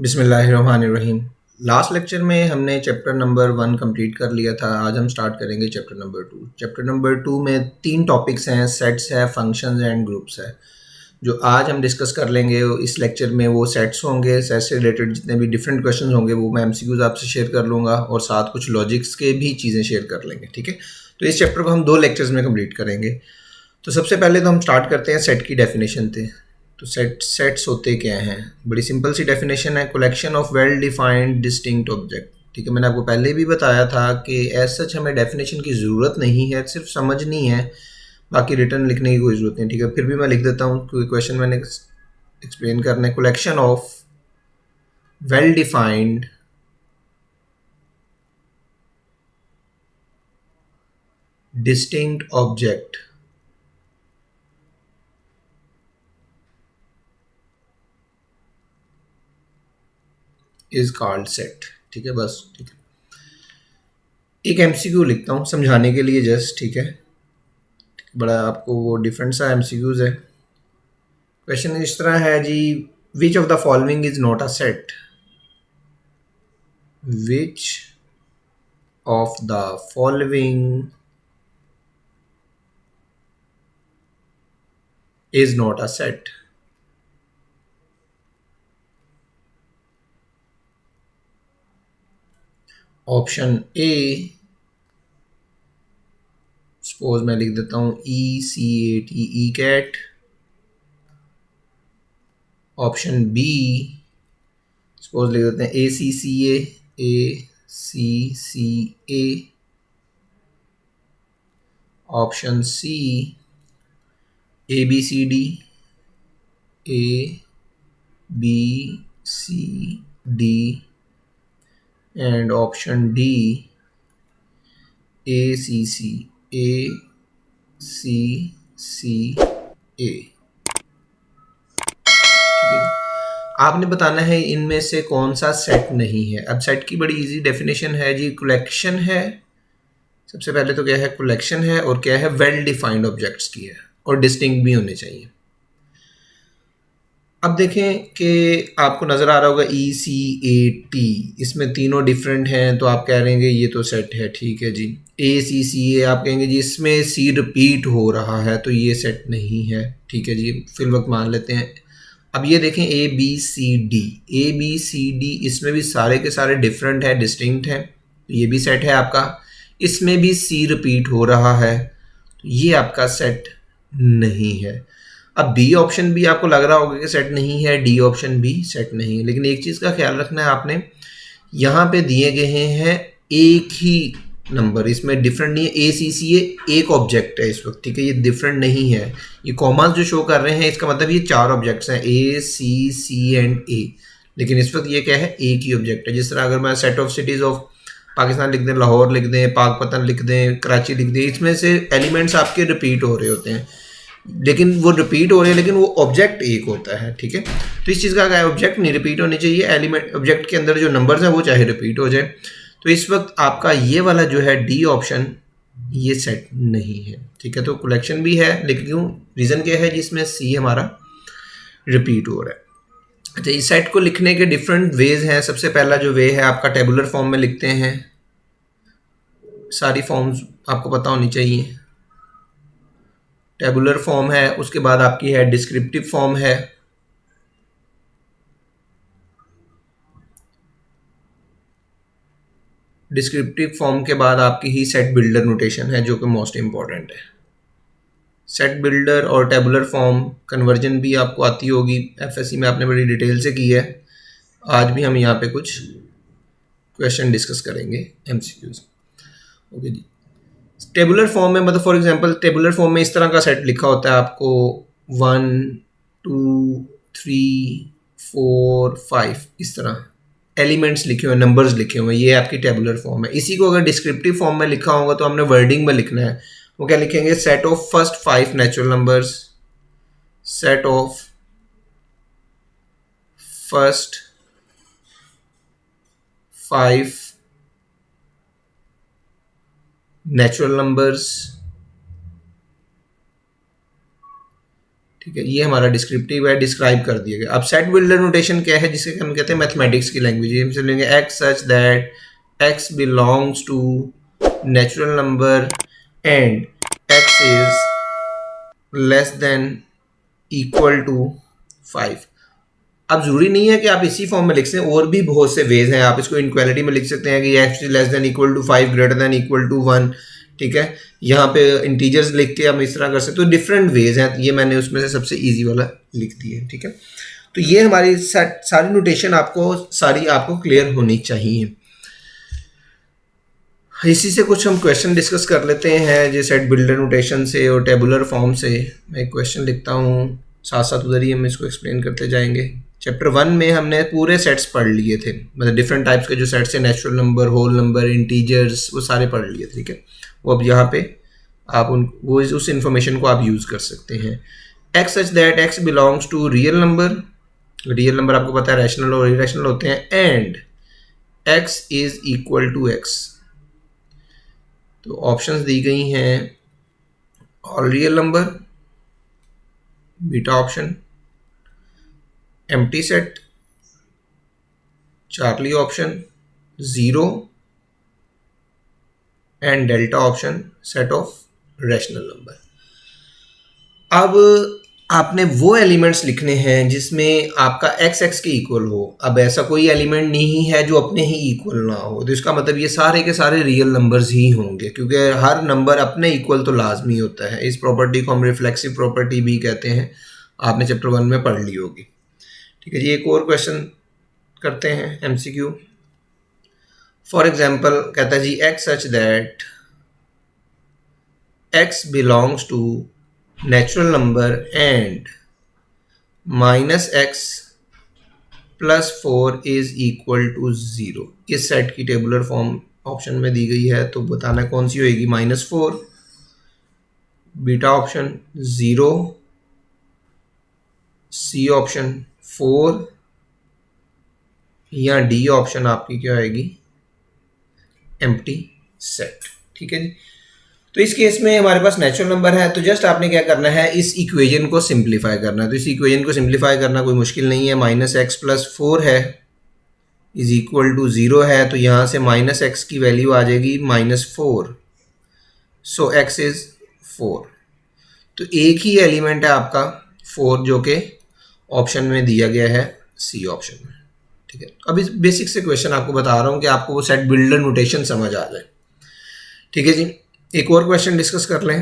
बिस्मिल्लाहिर्रहमानिर्रहीम। Last lecture में हमने चैप्टर नंबर 1 कंप्लीट कर लिया था। आज हम स्टार्ट करेंगे चैप्टर नंबर 2। चैप्टर नंबर 2 में 3 टॉपिक्स हैं, सेट्स है, फंक्शंस एंड ग्रुप्स है। जो आज हम डिस्कस कर लेंगे इस लेक्चर में वो सेट्स होंगे। सेट से रिलेटेड जितने भी डिफरेंट क्वेश्चन होंगे वो मैं एमसीक्यूज आपसे शेयर कर लूँगा और साथ कुछ लॉजिक्स के भी चीज़ें शेयर कर लेंगे। ठीक है, तो इस चैप्टर को हम 2 लेक्चर्स में कंप्लीट करेंगे। तो सबसे पहले तो हम स्टार्ट करते हैं सेट की डेफिनेशन से। तो सेट्स होते क्या हैं? बड़ी सिंपल सी डेफिनेशन है, collection of well defined distinct object. ठीक है, मैंने आपको पहले भी बताया था कि एज सच हमें डेफिनेशन की ज़रूरत नहीं है, सिर्फ समझनी है, बाकी रिटर्न लिखने की कोई ज़रूरत नहीं। ठीक है, फिर भी मैं लिख देता हूँ क्योंकि क्वेश्चन मैंने एक्सप्लेन करना है। Collection of well defined distinct object is called set. ठीक है, बस ठीक है। एक एमसीक्यू लिखता हूँ समझाने के लिए जस्ट। ठीक है, बड़ा आपको वो डिफरेंट सा एमसीक्यूज है। क्वेश्चन इस तरह है जी, which of the following is not a set? Which of the following is not a set? Option A, suppose मैं लिख देता हूं ECAT, E cat. Option B, suppose लिख देते हैं ACCA, ACCA। Option C, ABCD, ABCD। And option D, ACCA। आपने बताना है इनमें से कौन सा सेट नहीं है। अब सेट की बड़ी इजी डेफिनेशन है जी, कलेक्शन है। सबसे पहले तो क्या है, कलेक्शन है, और क्या है, वेल डिफाइंड ऑब्जेक्ट्स की है, और डिस्टिंक्ट भी होने चाहिए। अब देखें कि आपको नज़र आ रहा होगा ECAT, इसमें तीनों डिफरेंट हैं, तो आप कह रहे हैं ये तो सेट है। ठीक है जी। ACCA आप कहेंगे जी इसमें सी रिपीट हो रहा है, तो ये सेट नहीं है। ठीक है जी, फिल वक्त मान लेते हैं। अब ये देखें ABCD, ABCD इसमें भी सारे के सारे डिफरेंट है, डिस्टिंक्ट है, तो ये भी सेट है आपका। इसमें भी सी रिपीट हो रहा है, तो ये आपका सेट नहीं है। अब बी ऑप्शन भी आपको लग रहा होगा कि सेट नहीं है, डी ऑप्शन भी सेट नहीं है, लेकिन एक चीज़ का ख्याल रखना है आपने, यहाँ पे दिए गए हैं एक ही नंबर, इसमें डिफरेंट नहीं है। ACCA एक ऑब्जेक्ट है इस वक्त। ठीक है, ये डिफरेंट नहीं है। ये कॉमर्स जो शो कर रहे हैं इसका मतलब ये 4 ऑब्जेक्ट्स हैं, ACC एंड A, लेकिन इस वक्त ये क्या है, एक ही ऑब्जेक्ट है। जिस तरह अगर मैं set of cities of Pakistan लिख दें, लाहौर लिख दें, पाकपतन लिख दें, कराची लिख दें, इसमें से एलिमेंट्स आपके रिपीट हो रहे होते हैं, लेकिन वो रिपीट हो रहे हैं, लेकिन वो ऑब्जेक्ट एक होता है। ठीक है, तो इस चीज़ का क्या है, ऑब्जेक्ट नहीं रिपीट होने चाहिए, एलिमेंट ऑब्जेक्ट के अंदर जो नंबर्स हैं वो चाहे रिपीट हो जाए। तो इस वक्त आपका ये वाला जो है डी ऑप्शन, ये सेट नहीं है। ठीक है, तो कलेक्शन भी है, लेकिन क्यों, रीज़न क्या है जिसमें सी हमारा रिपीट हो रहा है। अच्छा, इस सेट को लिखने के डिफरेंट वेज हैं। सबसे पहला जो वे है आपका टेबुलर फॉर्म में लिखते हैं। सारी फॉर्म्स आपको पता होनी चाहिए। टेबुलर फॉर्म है, उसके बाद आपकी है डिस्क्रिप्टिव फॉर्म है, डिस्क्रिप्टिव फॉर्म के बाद आपकी ही सेट बिल्डर नोटेशन है जो कि मोस्ट इंपॉर्टेंट है। सेट बिल्डर और टेबुलर फॉर्म कन्वर्जन भी आपको आती होगी, एफएससी में आपने बड़ी डिटेल से की है। आज भी हम यहाँ पे कुछ क्वेश्चन डिस्कस करेंगे, एमसीक्यूज। ओके जी। टेबुलर फॉर्म में मतलब फॉर एग्जांपल टेबुलर फॉर्म में इस तरह का सेट लिखा होता है आपको 1 2 3 4 5, इस तरह एलिमेंट्स लिखे हुए, नंबर्स लिखे हुए, ये आपकी टेबुलर फॉर्म है। इसी को अगर डिस्क्रिप्टिव फॉर्म में लिखा होगा तो हमने वर्डिंग में लिखना है। वो क्या लिखेंगे, set of first 5 natural numbers, set of first 5 natural numbers ठीक है, ये हमारा डिस्क्रिप्टिव है, डिस्क्राइब कर दिया गया। अब सेट बिल्डर नोटेशन क्या है, जिसे हम कहते हैं मैथमेटिक्स की लैंग्वेज। हम चलेंगे x such that x belongs to natural number and x is less than equal to 5। अब जरूरी नहीं है कि आप इसी फॉर्म में लिख सकते हैं, और भी बहुत से वेज हैं। आप इसको इनक्वालिटी में लिख सकते हैं कि x is less than equal to 5 greater than equal to 1। ठीक है, यहाँ पे इंटीजर्स लिख के हम इस तरह कर सकते हो, डिफरेंट वेज हैं। ये मैंने उसमें से सबसे इजी वाला लिख दिया है। ठीक है, तो ये हमारी सारी नोटेशन आपको क्लियर होनी चाहिए। इसी से कुछ हम क्वेश्चन डिस्कस कर लेते हैं, जैसे सेट बिल्डर नोटेशन से और टेबुलर फॉर्म से। मैं एक क्वेश्चन लिखता हूँ, साथ साथ उधर ही हम इसको एक्सप्लेन करते जाएंगे। चैप्टर 1 में हमने पूरे सेट्स पढ़ लिए थे, मतलब डिफरेंट टाइप्स के जो सेट्स हैं, natural number, whole number, integers, वो सारे पढ़ लिए। ठीक है, वो अब यहाँ पे आप उस इंफॉर्मेशन को आप यूज़ कर सकते हैं। X such that x belongs to real number. Real number आपको पता है रैशनल और इरेशनल होते हैं। And x is equal to x. तो ऑप्शंस दी गई हैं, all real number, beta option, empty set, charlie option, zero and delta option, set of rational number. अब आपने वो एलिमेंट्स लिखने हैं जिसमें आपका एक्स एक्स के इक्वल हो। अब ऐसा कोई एलिमेंट नहीं है जो अपने ही इक्वल ना हो, तो इसका मतलब ये सारे के सारे रियल नंबर्स ही होंगे, क्योंकि हर नंबर अपने इक्वल तो लाजमी होता है। इस प्रॉपर्टी को हम रिफ्लेक्सिव प्रॉपर्टी भी कहते हैं, आपने चैप्टर 1 में पढ़ ली होगी। ठीक है जी, एक और क्वेश्चन करते हैं, एमसीक्यू। फॉर एग्जाम्पल कहता है जी, x such that x belongs to natural number and minus X plus 4 is equal to 0। इस सेट की टेबुलर फॉर्म ऑप्शन में दी गई है, तो बताना कौन सी होएगी। -4, बीटा ऑप्शन 0, सी ऑप्शन 4, या डी ऑप्शन आपकी क्या आएगी, एम्प्टी सेट। ठीक है जी, तो इस केस में हमारे पास नेचुरल नंबर है, तो जस्ट आपने क्या करना है, इस इक्वेशन को सिंप्लीफाई करना है। तो इस इक्वेशन को सिंप्लीफाई करना कोई मुश्किल नहीं है। -x + 4 है इज इक्वल टू 0 है, तो यहाँ से -x की वैल्यू आ जाएगी -4, सो x इज 4। तो एक ही एलिमेंट है आपका 4, जो कि ऑप्शन में दिया गया है, सी ऑप्शन में। ठीक है, अभी बेसिक से क्वेश्चन आपको बता रहा हूँ कि आपको वो सेट बिल्डर नोटेशन समझ आ जाए। ठीक है जी, एक और क्वेश्चन डिस्कस कर लें।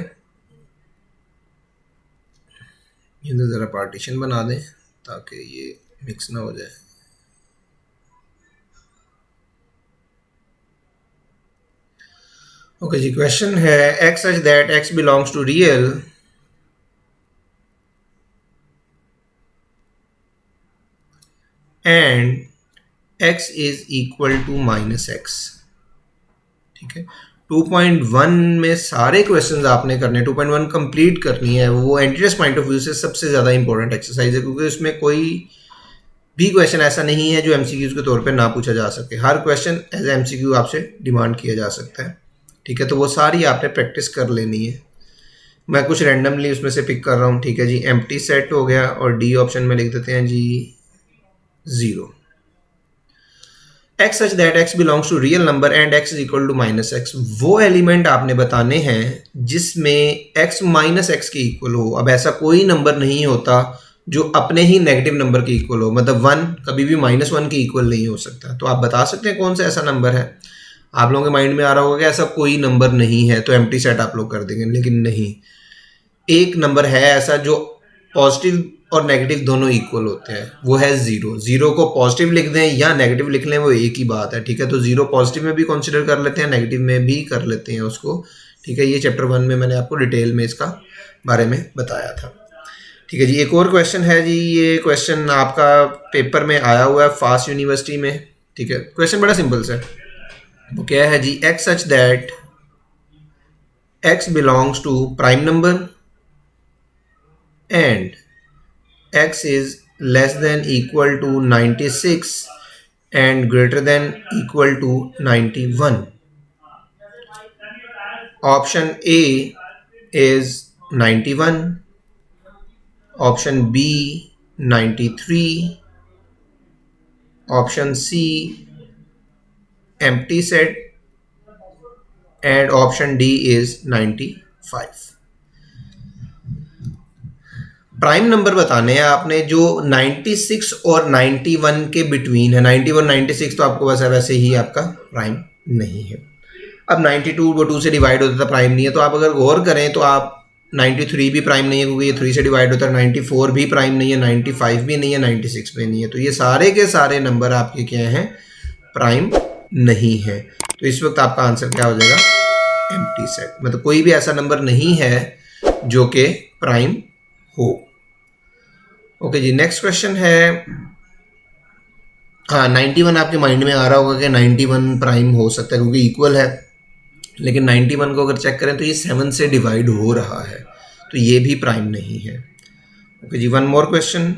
इधर ज़रा पार्टीशन बना दें ताकि ये मिक्स ना हो जाए। ओके जी, क्वेश्चन है x such that x belongs to real and x is equal to -x। ठीक है, 2.1 में सारे क्वेश्चंस आपने करने, 2.1 कंप्लीट करनी है। वो एंट्रेंस पॉइंट ऑफ व्यू से सबसे ज़्यादा इंपॉर्टेंट एक्सरसाइज है, क्योंकि उसमें कोई भी क्वेश्चन ऐसा नहीं है जो एमसीक्यूज के तौर पे ना पूछा जा सके। हर क्वेश्चन एज एमसीक्यू आपसे डिमांड किया जा सकता है। ठीक है, तो वो सारी आपने प्रैक्टिस कर लेनी है। मैं कुछ रैंडमली उसमें से पिक कर रहा हूँ। ठीक है जी, एम्प्टी सेट हो गया, और डी ऑप्शन में लिख देते हैं जी 0। X such that x belongs to real number and x is equal to -x। वो एलिमेंट आपने बताने हैं जिसमें x -x के इक्वल हो। अब ऐसा कोई नंबर नहीं होता जो अपने ही नेगेटिव नंबर के इक्वल हो, मतलब 1 कभी भी -1 के इक्वल नहीं हो सकता। तो आप बता सकते हैं कौन सा ऐसा नंबर है। आप लोगों के माइंड में आ रहा होगा कि ऐसा कोई नंबर नहीं है, तो एम्प्टी सेट आप लोग कर देंगे, लेकिन नहीं, एक नंबर है ऐसा जो पॉजिटिव और नेगेटिव दोनों इक्वल होते हैं, वो है 0। 0 को पॉजिटिव लिख दें या नेगेटिव लिख लें, वो एक ही बात है। ठीक है, तो 0 पॉजिटिव में भी कंसिडर कर लेते हैं, नेगेटिव में भी कर लेते हैं उसको। ठीक है, ये चैप्टर 1 में मैंने आपको डिटेल में इसका बारे में बताया था। ठीक है जी, एक और क्वेश्चन है जी। ये क्वेश्चन आपका पेपर में आया हुआ है फास्ट यूनिवर्सिटी में। ठीक है, क्वेश्चन बड़ा सिंपल सा है। वो क्या है जी, x such that x belongs to prime number and x is less than equal to 96 and greater than equal to 91. Option A is 91, option B 93, option C empty set and option D is 95। Prime number बताने हैं आपने जो 96 और 91 के between है। 91 96 तो आपको वैसे ही आपका प्राइम नहीं है। अब 92 वो 2 से डिवाइड होता था, प्राइम नहीं है। तो आप अगर गौर करें तो आप 93 भी प्राइम नहीं है क्योंकि ये 3 से डिवाइड होता है, 94 भी प्राइम नहीं है, 95 भी नहीं है, 96 भी नहीं है। तो ये सारे के सारे नंबर आपके क्या हैं, प्राइम नहीं है। तो इस वक्त आपका आंसर क्या हो जाएगा, एम्प्टी सेट। मतलब कोई भी ऐसा नंबर नहीं है जो कि प्राइम हो। ओके जी, नेक्स्ट क्वेश्चन है। हाँ, 91 आपके माइंड में आ रहा होगा कि 91 प्राइम हो सकता है क्योंकि इक्वल है, लेकिन 91 को अगर चेक करें तो ये 7 से डिवाइड हो रहा है, तो ये भी प्राइम नहीं है। ओके जी, one more question.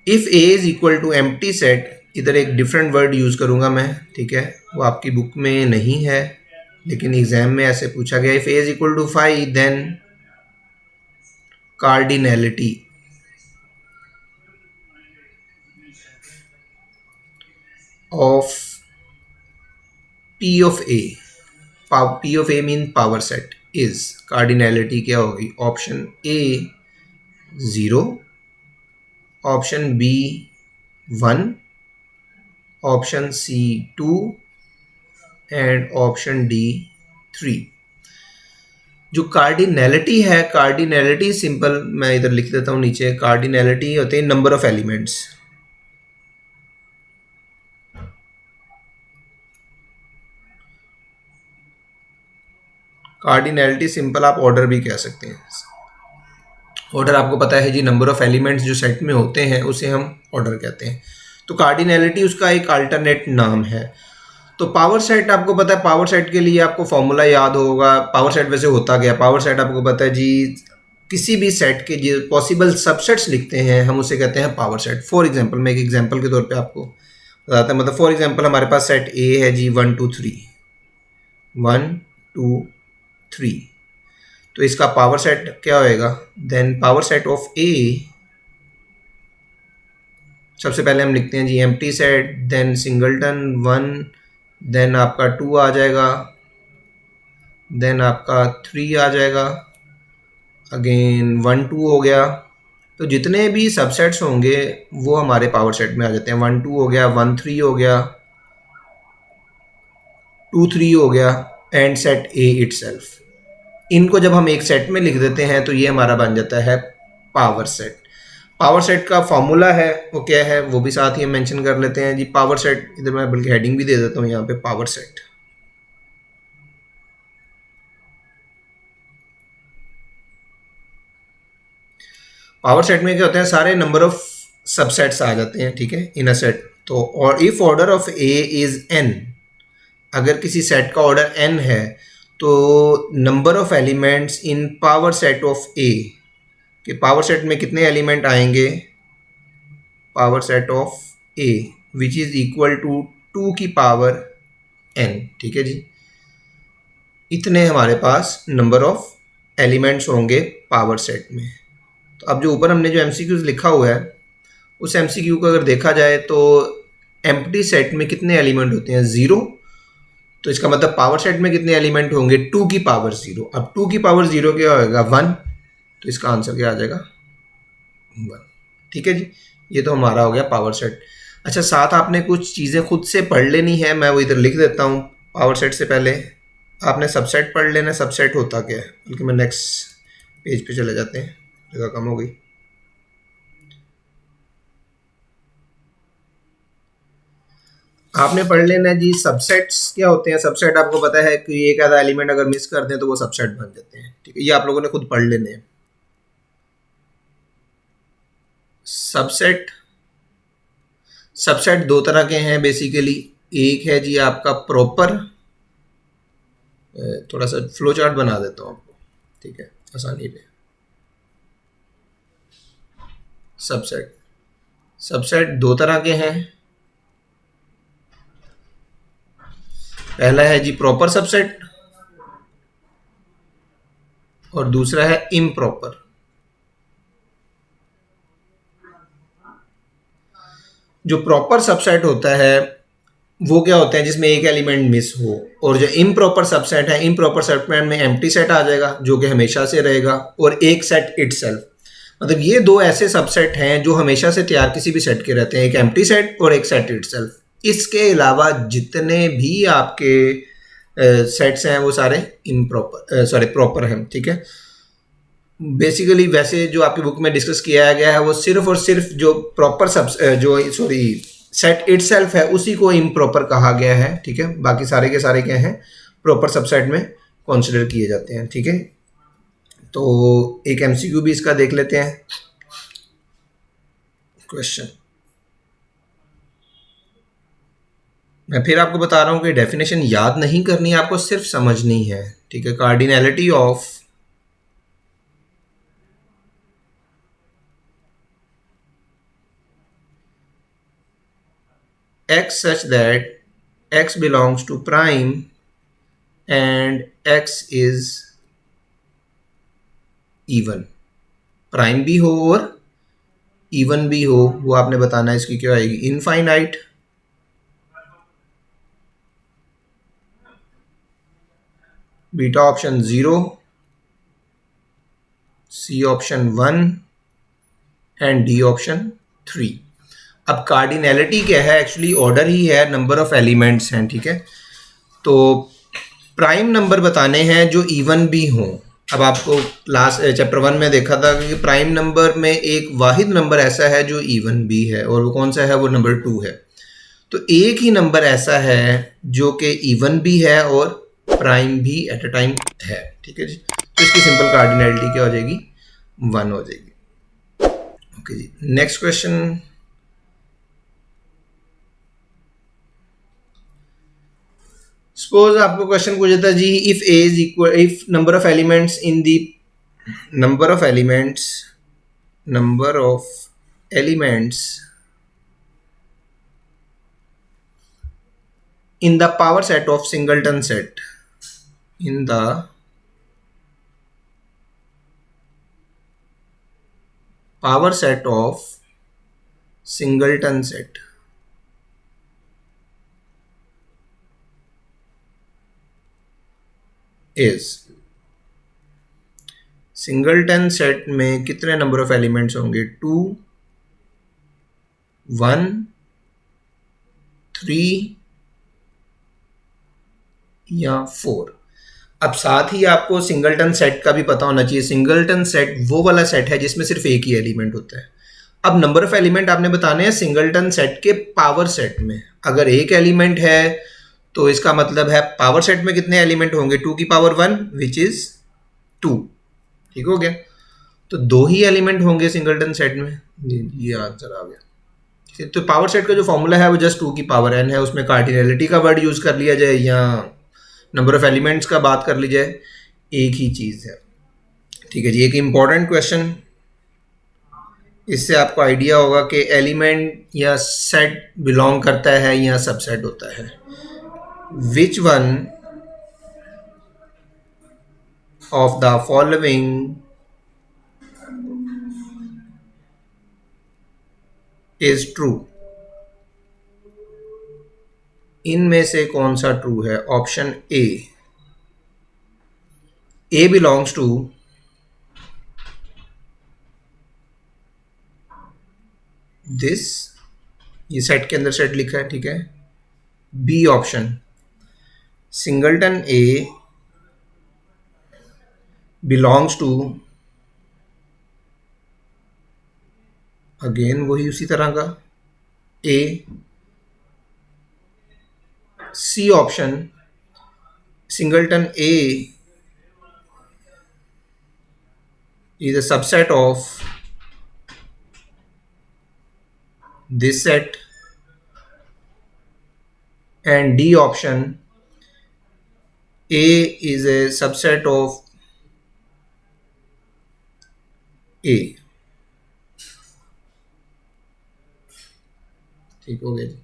If A is equal to empty set, इधर एक डिफरेंट वर्ड यूज करूंगा मैं, ठीक है, वो आपकी बुक में नहीं है लेकिन एग्जाम में ऐसे पूछा गया। If A is equal to 5 then cardinality of P of A, P of A mean power set, is cardinality क्या होगी। Option A 0, option B 1, option C 2 and option D 3। जो कार्डिनैलिटी है, कार्डिनैलिटी सिंपल मैं इधर लिख देता हूँ नीचे। कार्डिनैलिटी होते हैं number of elements. Cardinality simple आप ऑर्डर भी कह सकते हैं। ऑर्डर आपको पता है जी, नंबर ऑफ एलिमेंट्स जो सेट में होते हैं उसे हम ऑर्डर कहते हैं। तो कार्डिनैलिटी उसका एक अल्टरनेट नाम है। तो पावर सेट आपको पता है, पावर सेट के लिए आपको फॉर्मूला याद होगा। पावर सेट वैसे होता क्या, पावर सेट आपको पता है जी, किसी भी सेट के जो पॉसिबल सबसेट्स लिखते हैं हम उसे कहते हैं पावर सेट। फॉर एग्जांपल, मैं एक एग्जांपल के तौर पे आपको बताता हूँ। मतलब फॉर एग्जांपल हमारे पास सेट ए है जी 1 2 3, 1 2 3। तो इसका पावर सेट क्या होएगा, then power set of A, सबसे पहले हम लिखते हैं जी empty set, then singleton 1, then आपका 2 आ जाएगा, देन आपका 3 आ जाएगा, अगेन 1 2 हो गया। तो जितने भी सबसेट्स होंगे वो हमारे पावर सेट में आ जाते हैं। 1 2 हो गया, 1 3 हो गया, 2 3 हो गया, एंड सेट ए इटसेल्फ। इनको जब हम एक सेट में लिख देते हैं तो ये हमारा बन जाता है पावर सेट। पावर सेट का फॉर्मूला है वो क्या है, वो भी साथ ही हम मेंशन कर लेते हैं जी। पावर सेट, इधर मैं बल्कि हेडिंग भी दे देता हूँ यहाँ पे, पावर सेट। पावर सेट में क्या होता है, सारे नंबर ऑफ सबसेट्स आ जाते हैं, ठीक है, इन अ सेट। तो और if order of A is N, अगर किसी सेट का ऑर्डर एन है तो number of elements in power set of A, कि पावर सेट में कितने एलिमेंट आएंगे, power set of A which is equal to 2 की पावर एन, ठीक है जी। इतने हमारे पास नंबर ऑफ एलिमेंट्स होंगे पावर सेट में। तो अब जो ऊपर हमने जो एमसीक्यूज लिखा हुआ है उस एमसीक्यू को अगर देखा जाए तो एम्प्टी सेट में कितने एलिमेंट होते हैं, 0। तो इसका मतलब पावर सेट में कितने एलिमेंट होंगे, 2 की पावर 0। अब 2 की पावर 0 क्या होगा, 1। तो इसका आंसर क्या आ जाएगा, 1, ठीक है जी। ये तो हमारा हो गया पावर सेट। अच्छा, साथ आपने कुछ चीज़ें खुद से पढ़ लेनी है, मैं वो इधर लिख देता हूँ। पावर सेट से पहले आपने सबसेट पढ़ लेना, सबसेट होता क्या है, बल्कि मैं नेक्स्ट पेज पे चले जाते हैं, जगह कम हो गई। आपने पढ़ लेना जी सबसेट्स क्या होते हैं। सबसेट आपको पता है कि एक आधा एलिमेंट अगर मिस कर दें तो वो सबसेट बन जाते हैं, ठीक है। ये आप लोगों ने खुद पढ़ लेने हैं। सबसेट, सबसेट दो तरह के हैं बेसिकली। एक है जी आपका प्रॉपर, थोड़ा सा फ्लो चार्ट बना देता हूँ आपको, ठीक है, आसानी पे। सबसेट, सबसेट दो तरह के हैं। पहला है जी प्रॉपर सबसेट और दूसरा है इम्प्रॉपर। जो प्रॉपर सबसेट होता है वो क्या होता है जिसमें एक एलिमेंट मिस हो, और जो इम्प्रॉपर सबसेट है, इम्प्रॉपर सबसेट में एम्प्टी सेट आ जाएगा जो कि हमेशा से रहेगा, और एक सेट इटसेल्फ। मतलब ये दो ऐसे सबसेट हैं जो हमेशा से तैयार किसी भी सेट के रहते हैं, एक एम्प्टी सेट और एक सेट इटसेल्फ। इसके अलावा जितने भी आपके सेट्स हैं वो सारे इम्प्रॉपर सॉरी प्रॉपर हैं, ठीक है। बेसिकली वैसे जो आपकी बुक में डिस्कस किया गया है वो सिर्फ और सिर्फ जो प्रॉपर सब जो सॉरी सेट इटसेल्फ है उसी को इम्प्रॉपर कहा गया है, ठीक है। बाकी सारे के सारे क्या हैं, प्रॉपर सबसेट में कंसिडर किए जाते हैं, ठीक है। तो एक एमसीक्यू भी इसका देख लेते हैं क्वेश्चन। मैं फिर आपको बता रहा हूँ कि डेफिनेशन याद नहीं करनी है, आपको सिर्फ समझनी है, ठीक है। Cardinality of x such that x belongs to prime and x is even, prime भी हो और इवन भी हो, वो आपने बताना है। इसकी क्या आएगी, infinite, beta option 0, C option 1 and D option 3। अब कार्डिनैलिटी क्या है, एक्चुअली ऑर्डर ही है, नंबर ऑफ एलिमेंट्स हैं, ठीक है। तो प्राइम नंबर बताने हैं जो इवन भी हों। अब आपको लास्ट चैप्टर 1 में देखा था कि प्राइम नंबर में एक वाहिद नंबर ऐसा है जो इवन भी है, और वो कौन सा है, वो नंबर 2 है। तो एक ही नंबर ऐसा है जो कि इवन भी है और प्राइम भी एट अ टाइम है, ठीक है जी। तो इसकी सिंपल कार्डिनैलिटी क्या हो जाएगी, 1 हो जाएगी। ओके जी, नेक्स्ट क्वेश्चन। सपोज आपको क्वेश्चन पूछा था जी, if A is equal, if number of elements in the number of elements in the power set of singleton set, in the power set of singleton set is, singleton set में कितने number of elements होंगे, 2, 1, 3 या 4। अब साथ ही आपको singleton set का भी पता होना चाहिए। सिंगलटन सेट वो वाला सेट है जिसमें सिर्फ एक ही एलिमेंट होता है। अब नंबर ऑफ एलिमेंट आपने बताने हैं सिंगलटन सेट के पावर सेट में। अगर एक एलिमेंट है तो इसका मतलब है पावर सेट में कितने एलिमेंट होंगे, 2 की पावर 1 विच इज 2, ठीक हो गया। तो 2 ही एलिमेंट होंगे सिंगलटन सेट में, ये आंसर आ गया। तो पावर सेट का जो फॉर्मूला है वो जस्ट 2 की पावर n है, उसमें कार्डिनैलिटी का वर्ड यूज कर लिया जाए या नंबर ऑफ एलिमेंट्स का बात कर ली जाए, एक ही चीज है, ठीक है जी। एक इंपॉर्टेंट क्वेश्चन, इससे आपको आइडिया होगा कि एलिमेंट या सेट बिलोंग करता है या सबसेट होता है। Which one of the following is true, इनमें से कौन सा ट्रू है। Option A belongs to this, ये सेट के अंदर सेट लिखा है, ठीक है। B option, singleton A belongs to, again वही उसी तरह का A. C option, singleton A is a subset of this set, and D option, A is a subset of A, ठीक हो गया जी।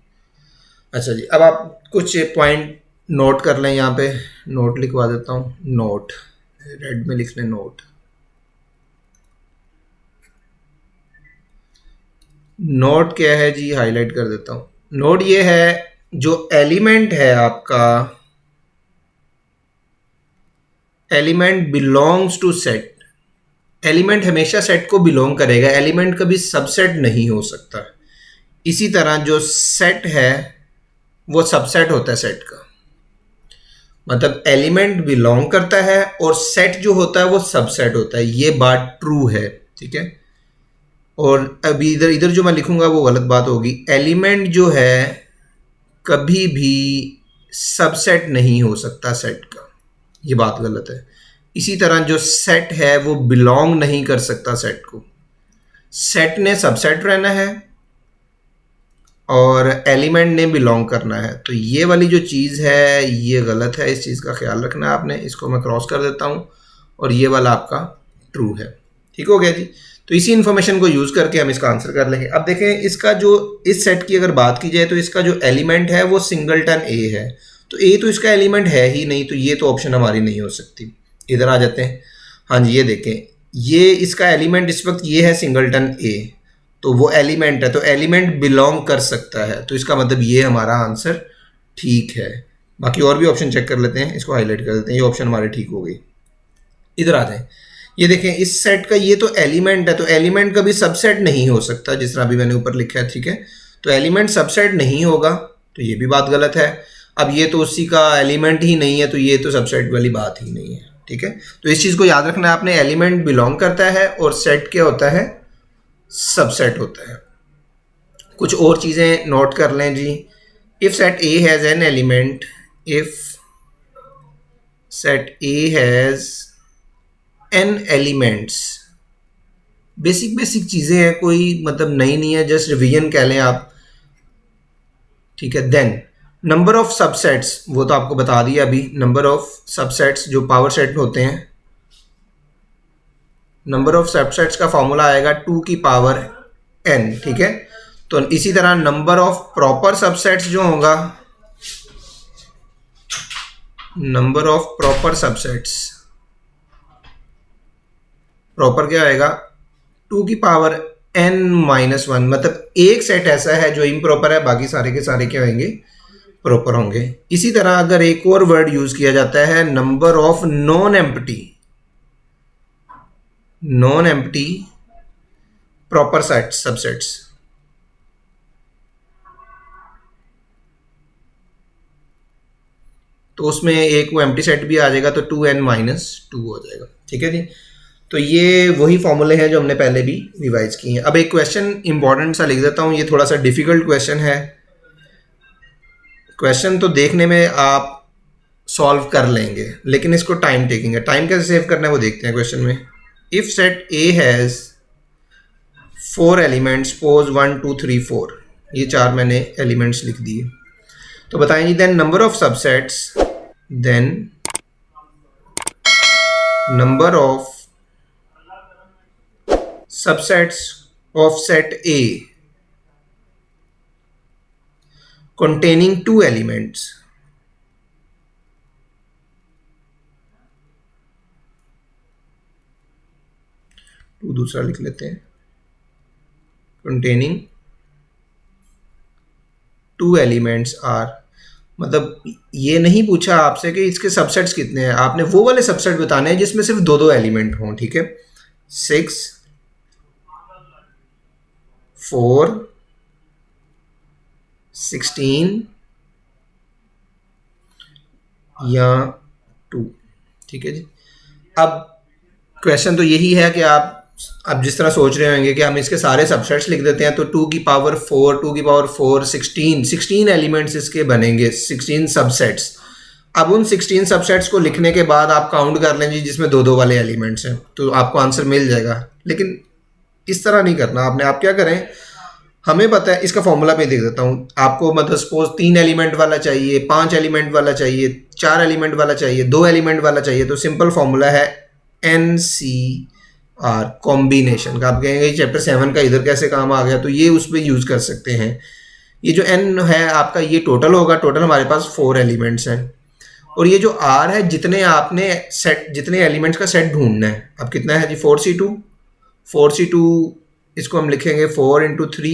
अच्छा जी, अब आप कुछ पॉइंट नोट कर लें, यहाँ पे नोट लिखवा देता हूँ, नोट रेड में लिखना नोट। नोट क्या है जी, हाईलाइट कर देता हूं। नोट ये है जो एलिमेंट है आपका, element belongs to set. Element हमेशा सेट को बिलोंग करेगा, एलिमेंट कभी सबसेट नहीं हो सकता। इसी तरह जो सेट है वो सबसेट होता है सेट का, मतलब एलिमेंट बिलोंग करता है और सेट जो होता है वो सबसेट होता है। ये बात ट्रू है, ठीक है। और अभी इधर इधर जो मैं लिखूंगा वो गलत बात होगी। एलिमेंट जो है कभी भी सबसेट नहीं हो सकता सेट का, ये बात गलत है। इसी तरह जो सेट है वो बिलोंग नहीं कर सकता सेट को। सेट ने सबसेट रहना है और एलिमेंट ने बिलोंग करना है। तो ये वाली जो चीज़ है ये गलत है, इस चीज़ का ख्याल रखना है आपने। इसको मैं क्रॉस कर देता हूँ और ये वाला आपका ट्रू है। ठीक हो गया जी। तो इसी इन्फॉर्मेशन को यूज़ करके हम इसका आंसर कर लेंगे। अब देखें इसका जो, इस सेट की अगर बात की जाए तो इसका जो एलिमेंट है वो सिंगलटन ए है। तो ए तो इसका एलिमेंट है ही नहीं, तो ये तो ऑप्शन हमारी नहीं हो सकती। इधर आ जाते हैं। हाँ जी, ये देखें, ये इसका एलिमेंट इस वक्त ये है सिंगलटन ए, तो वो एलिमेंट है, तो एलिमेंट बिलोंग कर सकता है। तो इसका मतलब ये हमारा आंसर ठीक है। बाकी और भी ऑप्शन चेक कर लेते हैं, इसको हाईलाइट कर देते हैं। ये ऑप्शन हमारे ठीक हो गई। इधर आ जाए, ये देखें इस सेट का ये तो एलिमेंट है, तो एलिमेंट कभी सबसेट नहीं हो सकता, जिस तरह अभी मैंने ऊपर लिखा है, ठीक है। तो एलिमेंट सबसेट नहीं होगा, तो ये भी बात गलत है। अब ये तो उसी का एलिमेंट ही नहीं है, तो ये तो सबसेट वाली बात ही नहीं है, ठीक है। तो इस चीज़ को याद रखना है आपने, एलिमेंट बिलोंग करता है और सेट क्या होता है, सबसेट होता है। कुछ और चीज़ें नोट कर लें जी। If set A has N element, if set A has N elements, basic basic चीज़ें हैं, कोई मतलब नई नहीं है, जस्ट रिवीजन कह लें आप, ठीक है। देन नंबर ऑफ सबसेट्स, वो तो आपको बता दिया अभी। नंबर ऑफ सबसेट्स जो पावर सेट होते हैं, नंबर ऑफ सबसेट्स का फॉर्मूला आएगा 2 की पावर n, ठीक है। तो इसी तरह नंबर ऑफ प्रॉपर सबसेट्स जो होगा, number of proper subsets, proper क्या आएगा, 2 की पावर n-1, मतलब एक सेट ऐसा है जो इम्प्रॉपर है, बाकी सारे के सारे क्या होंगे, प्रॉपर होंगे। इसी तरह अगर एक और वर्ड यूज किया जाता है, number of non empty, non empty proper set subsets, तो उसमें एक वो एम्प्टी सेट भी आ जाएगा, तो 2n-2 हो जाएगा, ठीक है जी। तो ये वही फॉर्मूले हैं जो हमने पहले भी रिवाइज किए हैं। अब एक क्वेश्चन इंपॉर्टेंट सा लिख देता हूँ, ये थोड़ा सा डिफिकल्ट क्वेश्चन है। क्वेश्चन तो देखने में आप सॉल्व कर लेंगे, लेकिन इसको टाइम टेकिंग है। टाइम कैसे सेव करना है वो देखते हैं क्वेश्चन में। If set A has 4 elements, suppose 1 2 3 4, ये 4 मैंने एलिमेंट्स लिख दिए। तो बताएं जी, then number of subsets, then number of subsets of set A containing 2 elements, टू दूसरा लिख लेते हैं, containing 2 elements are, मतलब ये नहीं पूछा आपसे कि इसके सबसेट्स कितने हैं, आपने वो वाले सबसेट बताने हैं जिसमें सिर्फ 2 एलिमेंट हों, ठीक है। 6 4 16 या 2, ठीक है जी। अब क्वेश्चन तो यही है कि आप अब जिस तरह सोच रहे होंगे कि हम इसके सारे सबसेट्स लिख देते हैं, तो 2 की पावर 4 16 एलिमेंट्स इसके बनेंगे, 16 सबसेट्स। अब उन 16 सबसेट्स को लिखने के बाद आप काउंट कर लें जी जिसमें 2 वाले एलिमेंट्स हैं, तो आपको आंसर मिल जाएगा। लेकिन इस तरह नहीं करना आपने। आप क्या करें, हमें पता है, इसका फॉर्मूला मैं देख देता हूँ आपको। मतलब सपोज 3 एलिमेंट वाला चाहिए, 5 एलिमेंट वाला चाहिए, 4 एलिमेंट वाला चाहिए, 2 एलिमेंट वाला चाहिए, तो सिंपल फॉर्मूला है NCR, कॉम्बिनेशन का। आप कहेंगे चैप्टर 7 का इधर कैसे काम आ गया, तो ये उस पर यूज़ कर सकते हैं। ये जो n है आपका, ये टोटल होगा, टोटल हमारे पास 4 एलिमेंट्स हैं, और ये जो आर है जितने आपने सेट जितने एलिमेंट्स का सेट ढूंढना है, अब कितना है जी 4c2 इसको हम लिखेंगे 4 × 3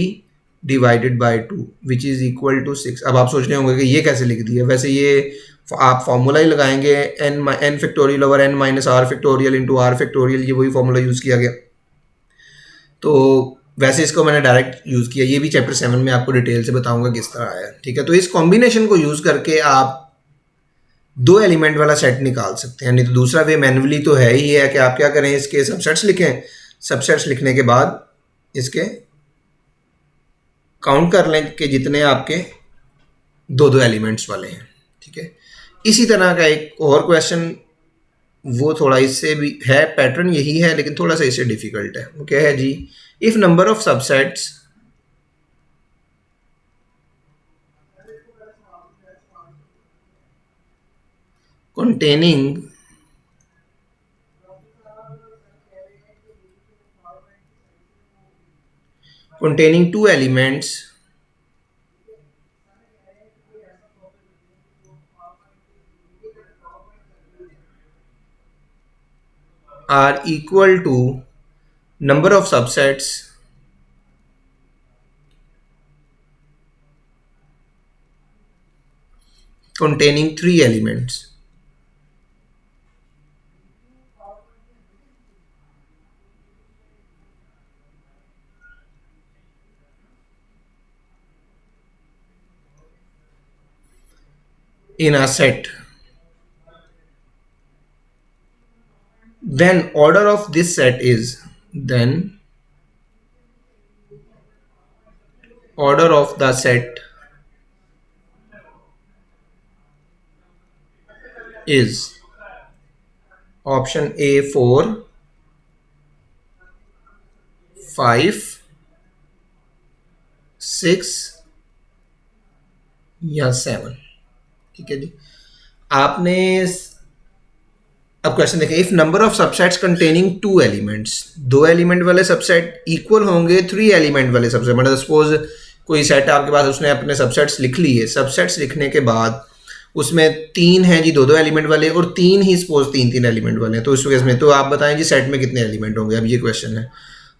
divided by 2 which is equal to 6। अब आप सोच रहे होंगे कि ये कैसे लिख दिया, वैसे ये आप फॉर्मूला ही लगाएंगे n factorial over n minus R factorial into R factorial, ये वही फॉर्मूला यूज़ किया गया। तो वैसे इसको मैंने डायरेक्ट यूज़ किया, ये भी चैप्टर 7 में आपको डिटेल से बताऊंगा किस तरह आया, ठीक है। तो इस कॉम्बिनेशन को यूज़ करके आप 2 एलिमेंट वाला सेट निकाल सकते हैं। नहीं तो दूसरा वे मैन्युअली तो है ही है कि आप क्या करें, इसके सबसेट्स लिखें, सबसेट्स लिखने के बाद इसके काउंट कर लें कि जितने आपके 2 एलिमेंट्स वाले हैं, ठीक है। इसी तरह का एक और क्वेश्चन, वो थोड़ा इससे भी है, पैटर्न यही है लेकिन थोड़ा सा इससे डिफिकल्ट है। वो क्या है जी, if number of subsets containing containing 2 elements are equal to number of subsets containing 3 elements. In a set, then order of this set is, then order of the set is option A 4, 5, 6 या 7, ठीक है जी। आपने अब question देखें, if number of subsets containing 2 elements, 2 element वाले subset equal होंगे 3 element वाले subset, मतलब सपोज कोई सेट आपके पास, उसने अपने सबसेट्स लिख लिए, सबसेट्स लिखने के बाद उसमें 3 हैं जी 2 एलिमेंट वाले, और 3 ही सपोज 3 एलिमेंट वाले हैं, तो इस केस में तो आप बताएं जी सेट में कितने एलिमेंट होंगे। अब ये क्वेश्चन है,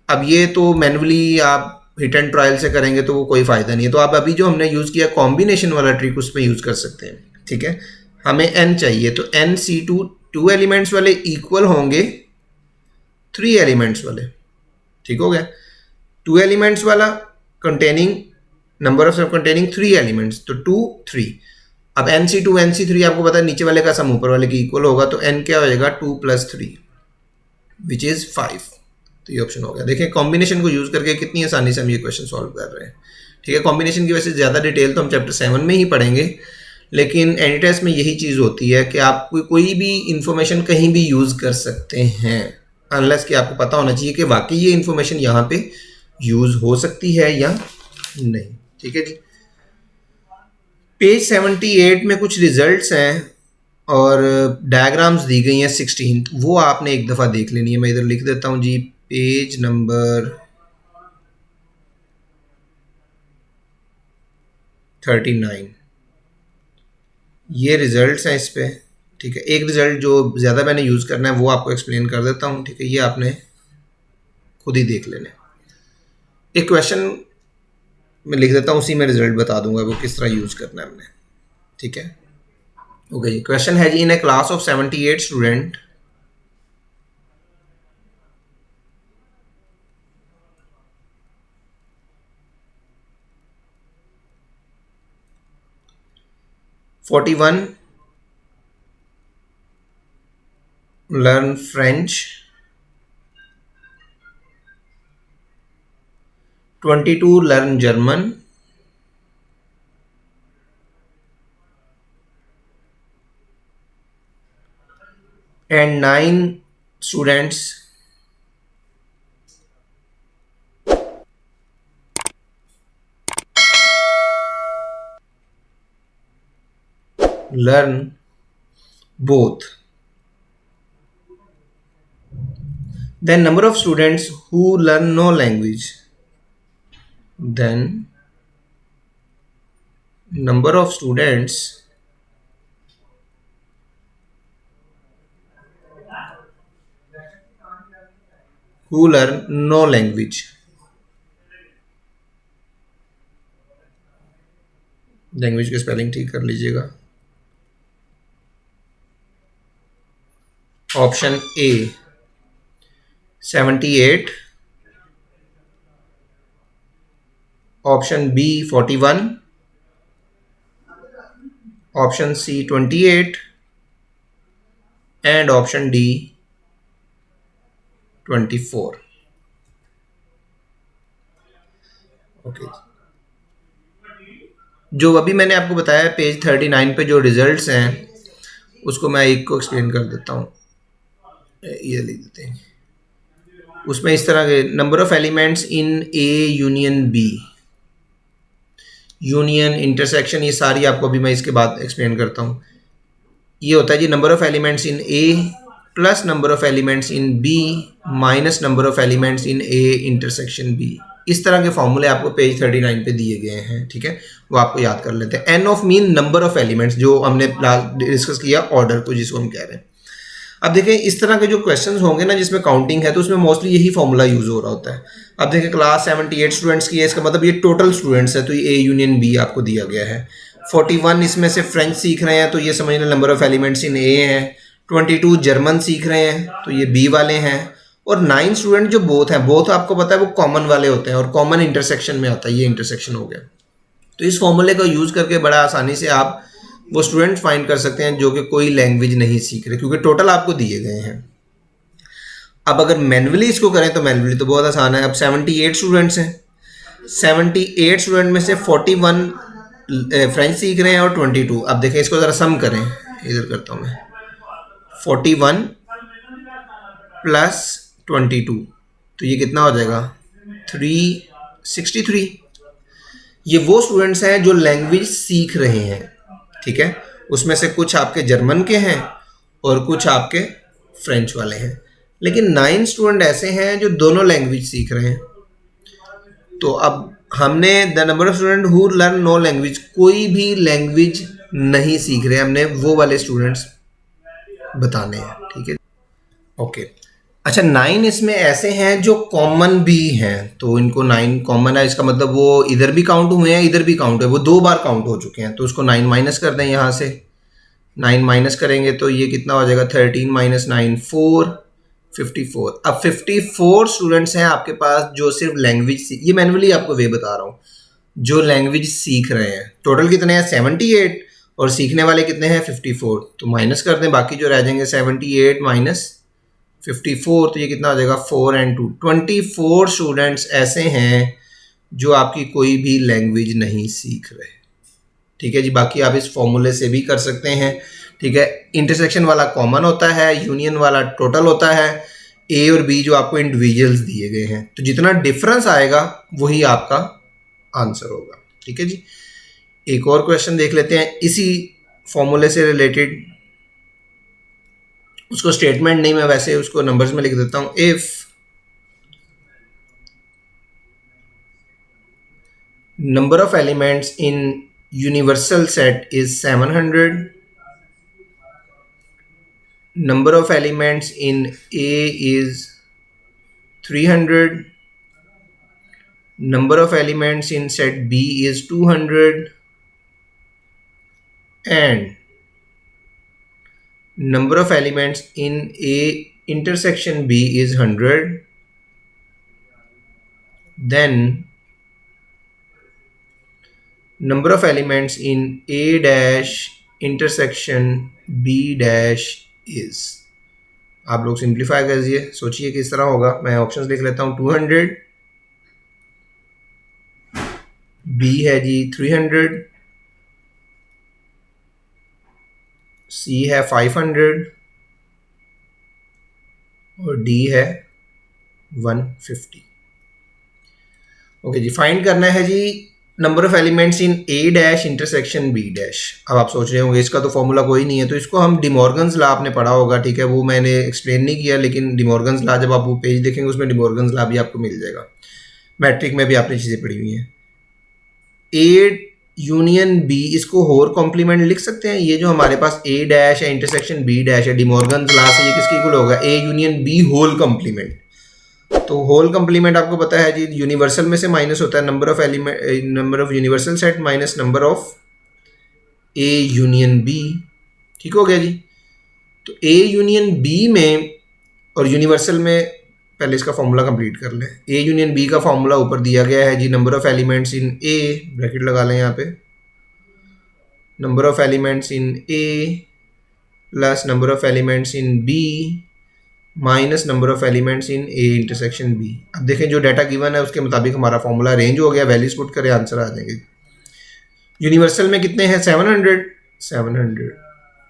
अब ये तो मैनुअली आप हिट एंड ट्रायल से करेंगे तो वो कोई फ़ायदा नहीं है, तो आप अभी जो हमने यूज़ किया कॉम्बिनेशन वाला ट्रिक उस पर यूज़ कर सकते हैं, ठीक है। हमें n चाहिए, तो n टू एलिमेंट्स वाले इक्वल होंगे 3 एलिमेंट्स वाले, ठीक हो गया। 2 एलिमेंट्स वाला containing number of containing 3 elements, तो 2 3। अब NC3 आपको पता है नीचे वाले का सम ऊपर वाले की इक्वल होगा, तो n क्या हो जाएगा 2 + 3 विच इज़ 5। तो ये ऑप्शन हो गया। देखिए कॉम्बिनेशन को यूज़ करके कितनी आसानी से हम ये क्वेश्चन सॉल्व कर रहे हैं, ठीक है। कॉम्बिनेशन की वजह से ज़्यादा डिटेल तो हम चैप्टर 7 में ही पढ़ेंगे, लेकिन एनी टेस्ट में यही चीज़ होती है कि आप कोई भी इंफॉर्मेशन कहीं भी यूज़ कर सकते हैं, अनलेस कि आपको पता होना चाहिए कि वाकई ये इंफॉर्मेशन यहाँ पे यूज़ हो सकती है या नहीं, ठीक है जी। पेज 78 में कुछ रिजल्ट्स हैं और डायग्राम्स दी गई हैं 16, वो आपने एक दफ़ा देख लेनी है। मैं इधर लिख देता हूँ जी, पेज नंबर 39, ये रिजल्ट्स हैं इस पे, ठीक है। एक रिजल्ट जो ज़्यादा मैंने यूज़ करना है वो आपको एक्सप्लेन कर देता हूँ, ठीक है, ये आपने खुद ही देख लेना। एक क्वेश्चन मैं लिख देता हूँ, उसी में रिजल्ट बता दूंगा वो किस तरह यूज़ करना है हमने, ठीक है। ओके जी, क्वेश्चन है जी, in a class of 78 student, "41 learn French, 22 learn German, and 9 students learn both. Then number of students who learn no language, then number of students who learn no language. Language के spelling ठीक कर लीजिएगा। Option A 78, option B 41, option C 28 and option D 24। Okay, जो अभी मैंने आपको बताया page 39 पे जो रिजल्ट्स हैं उसको मैं एक को एक्सप्लेन कर देता हूँ। ये लिख देते हैं। उसमें इस तरह के number of elements in A union B, union, intersection, ये सारी आपको अभी मैं इसके बाद एक्सप्लेन करता हूँ। ये होता है जी number of elements in A plus number of elements in B minus number of elements in A intersection B. इस तरह के फॉर्मूले आपको पेज 39 पे दिए गए हैं, ठीक है, वो आपको याद कर लेते हैं। N of mean number of elements, जो हमने डिस्कस किया ऑर्डर को जिसको हम कह रहे हैं। अब देखें इस तरह के जो क्वेश्चंस होंगे ना जिसमें काउंटिंग है तो उसमें मोस्टली यही फॉर्मूला यूज हो रहा होता है। अब देखें क्लास 78 स्टूडेंट्स की है, इसका मतलब ये टोटल स्टूडेंट्स है, तो ये ए यूनियन बी आपको दिया गया है। 41 इसमें से फ्रेंच सीख रहे हैं तो ये समझ लें नंबर ऑफ एलिमेंट्स इन ए हैं। 22 जर्मन सीख रहे हैं तो ये बी वाले हैं। और 9 स्टूडेंट जो बोथ हैं, बोथ आपको पता है वो कॉमन वाले होते हैं और कॉमन इंटरसेक्शन में आता है, ये इंटरसेक्शन हो गया। तो इस फॉर्मूले को यूज़ करके बड़ा आसानी से आप वो स्टूडेंट फाइंड कर सकते हैं जो कि कोई लैंग्वेज नहीं सीख रहे, क्योंकि टोटल आपको दिए गए हैं। अब अगर मैनुअली इसको करें तो मैनुअली तो बहुत आसान है। अब 78 स्टूडेंट्स हैं, 78 स्टूडेंट में से 41 फ्रेंच सीख रहे हैं और 22। अब देखें इसको ज़रा सम करें, इधर करता हूँ मैं, 41 प्लस 22 तो ये कितना हो जाएगा 363। ये वो स्टूडेंट्स हैं जो लैंग्वेज सीख रहे हैं, ठीक है। उसमें से कुछ आपके जर्मन के हैं और कुछ आपके फ्रेंच वाले हैं, लेकिन 9 स्टूडेंट ऐसे हैं जो दोनों लैंग्वेज सीख रहे हैं। तो अब हमने the number of student who learn no language, कोई भी लैंग्वेज नहीं सीख रहे, हमने वो वाले स्टूडेंट्स बताने हैं, ठीक है। ओके, अच्छा 9 इसमें ऐसे हैं जो कॉमन भी हैं, तो इनको 9 कॉमन है, इसका मतलब वो इधर भी काउंट हुए हैं इधर भी काउंट है, वो 2 बार काउंट हो चुके हैं। तो उसको 9 माइनस कर दें, यहाँ से 9 माइनस करेंगे तो ये कितना हो जाएगा 13 माइनस 9 4, 54। अब 54 स्टूडेंट्स हैं आपके पास जो सिर्फ लैंग्वेज, ये मैनुअली आपको वे बता रहा हूँ, जो लैंग्वेज सीख रहे हैं। टोटल कितने हैं 78 और सीखने वाले कितने हैं 54, तो माइनस कर दें, बाकी जो रह जाएंगे 78 माइनस 54 तो ये कितना हो जाएगा 4 and 2, 24 स्टूडेंट्स ऐसे हैं जो आपकी कोई भी लैंग्वेज नहीं सीख रहे, ठीक है जी। बाकी आप इस फॉर्मूले से भी कर सकते हैं, ठीक है। इंटरसेक्शन वाला कॉमन होता है, यूनियन वाला टोटल होता है, ए और बी जो आपको इंडिविजुअल्स दिए गए हैं, तो जितना डिफरेंस आएगा वही आपका आंसर होगा, ठीक है जी। एक और क्वेश्चन देख लेते हैं इसी फॉर्मूले से रिलेटेड, उसको स्टेटमेंट नहीं, मैं वैसे उसको नंबर्स में लिख देता हूं। If number of elements in universal set is 700, number of elements in A is 300, number of elements in set B is 200 and number of elements in A intersection B is 100, then number of elements in A dash intersection B dash is, आप लोग simplify कीजिए, सोचिए किस तरह होगा। मैं options लिख लेता हूं, 200, B है जी 300, C है 500 और D है 150। ओके जी, फाइंड करना है जी number of elements in A dash intersection B dash. अब आप सोच रहे होंगे इसका तो फॉर्मूला कोई नहीं है, तो इसको हम डिमॉर्गन्स लॉ आपने पढ़ा होगा, ठीक है, वो मैंने एक्सप्लेन नहीं किया, लेकिन डिमॉर्गन्स लॉ जब आप वो पेज देखेंगे उसमें डिमॉर्गन्स लॉ भी आपको मिल जाएगा। मैट्रिक में भी आपने चीज़ें पढ़ी हुई हैं। ए यूनियन बी, इसको होर कॉम्प्लीमेंट लिख सकते हैं, ये जो हमारे पास ए डैश है इंटरसेक्शन बी डैश है, डिमॉर्गन्स लॉ से ये किसकी इक्वल होगा, A union B whole complement. तो होल कंप्लीमेंट आपको पता है जी, यूनिवर्सल में से माइनस होता है number of element, number of universal set minus number of A union B. ठीक हो गया जी। तो ए यूनियन बी में और यूनिवर्सल में, पहले इसका फॉर्मूला कंप्लीट कर लें। ए यूनियन बी का फॉर्मूला ऊपर दिया गया है जी, number of elements in A, bracket लगा लें यहाँ पे, number of elements in A plus number of elements in B minus number of elements in A intersection B. अब देखें जो डाटा गिवन है उसके मुताबिक हमारा फॉर्मूला अरेंज हो गया, वैल्यूज पुट करें, आंसर आ जाएंगे। यूनिवर्सल में कितने हैं 700, 700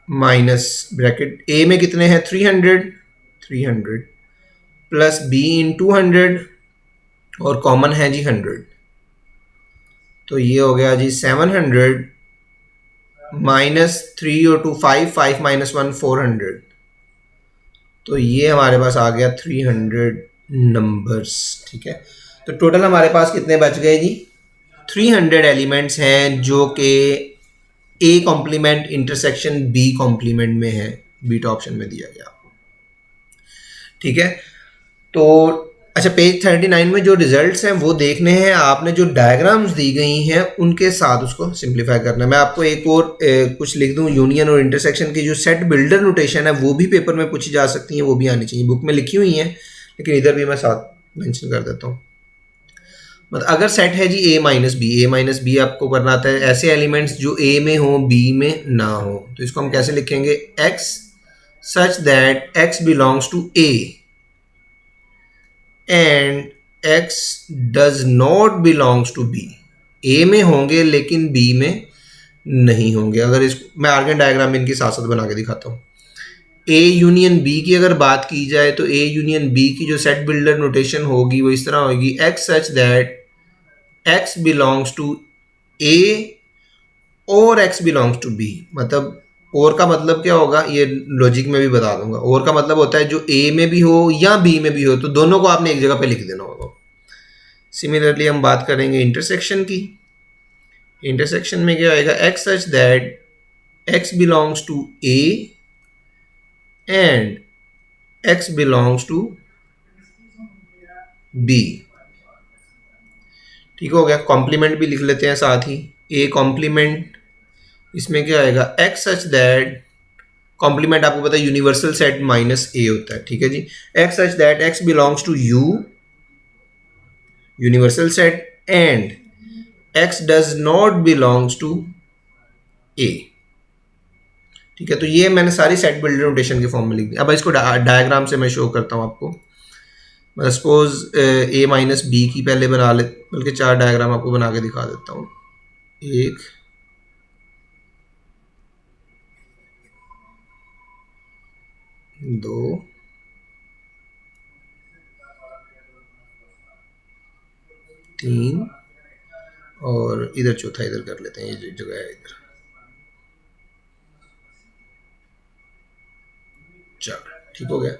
माइनस ब्रैकेट ए में कितने हैं 300, 300 प्लस बी इन 200 और कॉमन है जी 100। तो ये हो गया जी 700 माइनस 3 और 2 5, 5 माइनस 1 400। तो ये हमारे पास आ गया 300 नंबर्स। ठीक है, तो टोटल हमारे पास कितने बच गए जी, 300 एलिमेंट्स हैं जो कि A complement intersection B complement में है, बीटा ऑप्शन में दिया गया आपको। ठीक है, तो अच्छा पेज 39 में जो रिजल्ट्स हैं वो देखने हैं आपने, जो डायग्राम्स दी गई हैं उनके साथ उसको सिंप्लीफाई करना है। मैं आपको एक और कुछ लिख दूं, यूनियन और इंटरसेक्शन की जो सेट बिल्डर नोटेशन है वो भी पेपर में पूछी जा सकती हैं, वो भी आनी चाहिए। बुक में लिखी हुई हैं लेकिन इधर भी मैं साथ मेंशन कर देता हूँ। मतलब अगर सेट है जी ए माइनस बी आपको करना आता है, ऐसे एलिमेंट्स जो ए में हो बी में ना हो, तो इसको हम कैसे लिखेंगे, x such that x belongs to A and x does not belongs to b। a में होंगे लेकिन b में नहीं होंगे। अगर इसको मैं आर्गन डायग्राम इनकी साथ साथ बना के दिखाता हूँ। a यूनियन b की अगर बात की जाए तो a यूनियन b की जो सेट बिल्डर नोटेशन होगी वो इस तरह होगी, x such that x belongs to a और x बिलोंग्स टू b। मतलब और का मतलब क्या होगा, ये लॉजिक में भी बता दूंगा। और का मतलब होता है जो ए में भी हो या बी में भी हो, तो दोनों को आपने एक जगह पे लिख देना होगा। सिमिलरली हम बात करेंगे इंटरसेक्शन की। इंटरसेक्शन में क्या आएगा, x such that x belongs to A and x belongs to B. ठीक हो गया, कॉम्प्लीमेंट भी लिख लेते हैं साथ ही, ए कॉम्प्लीमेंट, इसमें क्या आएगा, एक्स सच दैट, कॉम्प्लीमेंट आपको पता है यूनिवर्सल सेट माइनस ए होता है। ठीक है जी, x such that x belongs to U universal set and x does not belongs to A. ठीक है, तो ये मैंने सारी सेट बिल्डर नोटेशन के फॉर्म में लिख दी। अब इसको डायग्राम से मैं शो करता हूँ आपको। मैं सपोज ए माइनस बी की पहले बना ले, बल्कि 4 डायग्राम आपको बना के दिखा देता हूँ। 1 2 3 और इधर चौथा इधर कर लेते हैं, ये जो जगह है इधर। चलो ठीक हो गया।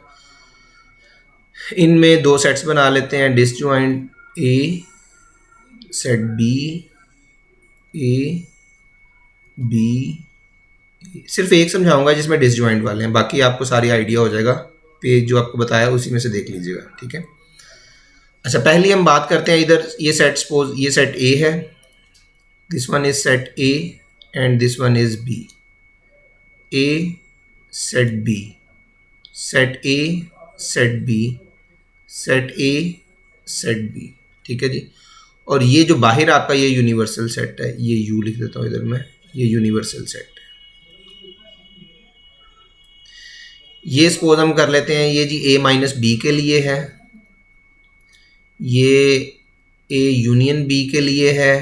इनमें 2 सेट्स बना लेते हैं, disjoint A set B, A B. सिर्फ एक समझाऊंगा जिसमें डिसजॉइंट वाले हैं, बाकी आपको सारी आइडिया हो जाएगा। पेज जो आपको बताया उसी में से देख लीजिएगा। ठीक है, अच्छा पहले हम बात करते हैं इधर, ये सेट सपोज ये सेट ए है, this one is set A and this one is B. A set B, set A set B, set A set B. ठीक है जी, और ये जो बाहर आपका ये यूनिवर्सल सेट है, ये यू लिख देता हूँ इधर मैं, ये यूनिवर्सल सेट है। ये सपोज हम कर लेते हैं, ये जी ए माइनस बी के लिए है, ये ए यूनियन बी के लिए है,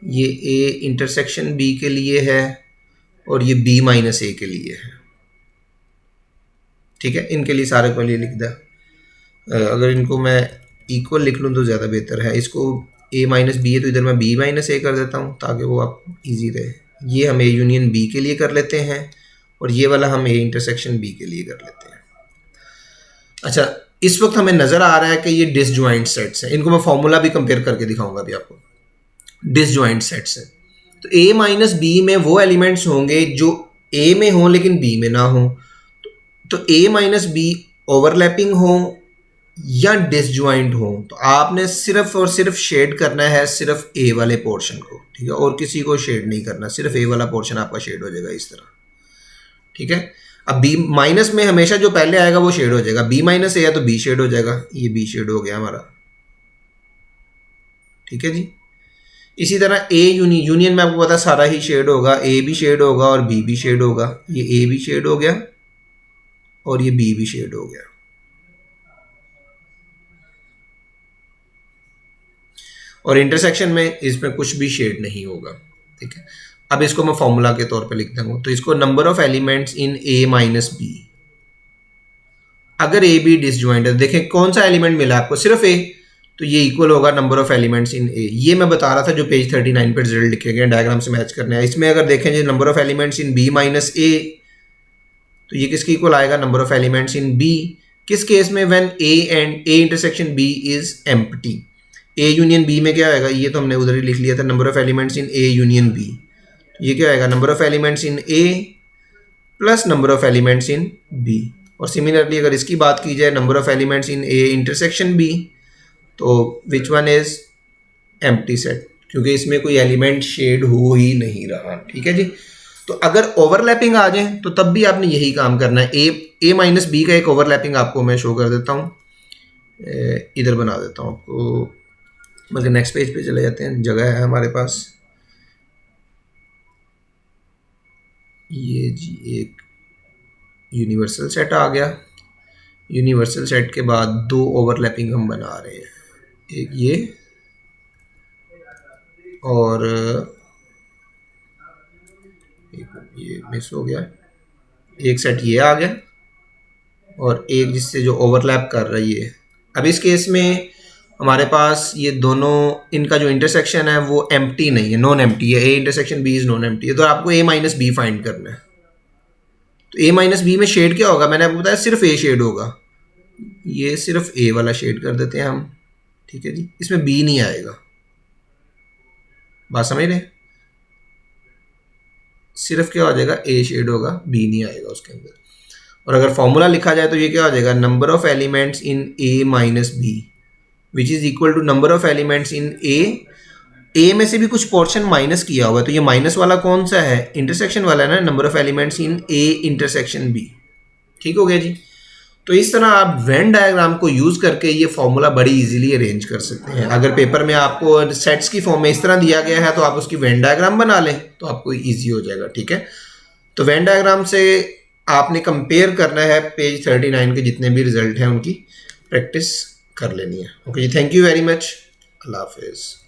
ये ए इंटरसेक्शन बी के लिए है और ये बी माइनस ए के लिए है। ठीक है, इनके लिए सारे को लिए लिख दिया। अगर इनको मैं इक्वल लिख लूँ तो ज़्यादा बेहतर है। इसको ए माइनस बी है तो इधर मैं बी माइनस ए कर देता हूँ ताकि वो आपको ईजी रहे। ये हम ए यूनियन बी के लिए कर लेते हैं और ये वाला हम ए इंटरसेक्शन बी के लिए कर लेते हैं। अच्छा, इस वक्त हमें नज़र आ रहा है कि ये डिसजॉइंट सेट्स हैं। इनको मैं फॉर्मूला भी कंपेयर करके दिखाऊंगा अभी आपको। डिसजॉइंट सेट्स हैं तो ए माइनस बी में वो एलिमेंट्स होंगे जो ए में हों लेकिन बी में ना हो। तो ए माइनस बी ओवरलैपिंग हो या डिसजॉइंट हो तो आपने सिर्फ और सिर्फ शेड करना है सिर्फ ए वाले पोर्शन को, ठीक है, और किसी को शेड नहीं करना, सिर्फ ए वाला पोर्शन आपका शेड हो जाएगा इस तरह, ठीक है। अब बी माइनस में हमेशा जो पहले आएगा वो शेड हो जाएगा, बी माइनस ए है तो बी शेड हो जाएगा, ये बी शेड हो गया हमारा, ठीक है जी। इसी तरह ए यूनियन में आपको पता सारा ही शेड होगा, ए भी शेड होगा और बी भी शेड होगा, ये ए भी शेड हो गया और ये बी भी शेड हो गया। और इंटरसेक्शन में इसमें कुछ भी शेड नहीं होगा, ठीक है। अब इसको मैं फॉर्मूला के तौर पे लिख दूंगा, तो इसको number of elements in A minus B, अगर ए बी डिसजॉइंट है, देखें कौन सा एलिमेंट मिला आपको, सिर्फ ए, तो ये इक्वल होगा नंबर ऑफ एलिमेंट्स इन ए। ये मैं बता रहा था जो पेज 39 पर रिजल्ट लिखे गए डायग्राम से मैच करने हैं। इसमें अगर देखें जो number of elements in B minus A, तो ये किसके इक्वल आएगा, number of elements in B. किस केस में, when A and A intersection B is empty. A union B में क्या आएगा, ये तो हमने उधर ही लिख लिया था, number of elements in A union B. ये क्या आएगा, number of elements in A plus number of elements in B. और सिमिलरली अगर इसकी बात की जाए number of elements in A intersection B, तो which one is empty set, क्योंकि इसमें कोई एलिमेंट शेड हो ही नहीं रहा, ठीक है जी। तो अगर ओवरलैपिंग आ जाए तो तब भी आपने यही काम करना है। ए माइनस बी का एक ओवरलैपिंग आपको मैं शो कर देता हूँ, इधर बना देता हूँ आपको, बल्कि नेक्स्ट पेज पे चले जाते हैं, जगह है हमारे पास। ये जी एक यूनिवर्सल सेट आ गया, यूनिवर्सल सेट के बाद दो ओवरलैपिंग हम बना रहे हैं, एक ये और ये मिस हो गया, एक सेट ये आ गया और एक जिससे जो ओवरलैप कर रही है। अब इस केस में हमारे पास ये दोनों, इनका जो इंटरसेक्शन है वो एम्प्टी नहीं है, नॉन एम्प्टी है, A intersection B is non empty है। तो आपको ए माइनस बी फाइंड करना है। तो ए माइनस बी में शेड क्या होगा, मैंने आपको बताया सिर्फ ए शेड होगा, ये सिर्फ ए वाला शेड कर देते हैं हम, ठीक है जी। इसमें बी नहीं आएगा, बात समझ रहे हैं, सिर्फ क्या हो जाएगा, ए शेड होगा, बी नहीं आएगा उसके अंदर। और अगर फॉर्मूला लिखा जाए तो ये क्या हो जाएगा, number of elements in A minus B which is equal to number of elements in A में से भी कुछ पोर्शन माइनस किया हुआ है, तो ये माइनस वाला कौन सा है, इंटरसेक्शन वाला है ना, number of elements in A intersection B, ठीक हो गया जी। तो इस तरह आप वेन डायग्राम को यूज करके ये फॉर्मूला बड़ी इजीली अरेंज कर सकते हैं। अगर पेपर में आपको सेट्स की फॉर्म में इस तरह दिया गया है तो आप उसकी वेन डायग्राम बना लें तो आपको इजी हो जाएगा, ठीक है। तो वेन डायग्राम से आपने कंपेयर करना है, पेज 39 के जितने भी रिजल्ट हैं उनकी प्रैक्टिस कर लेनी है। ओके जी, थैंक यू वेरी मच, अल्लाह हाफिज़।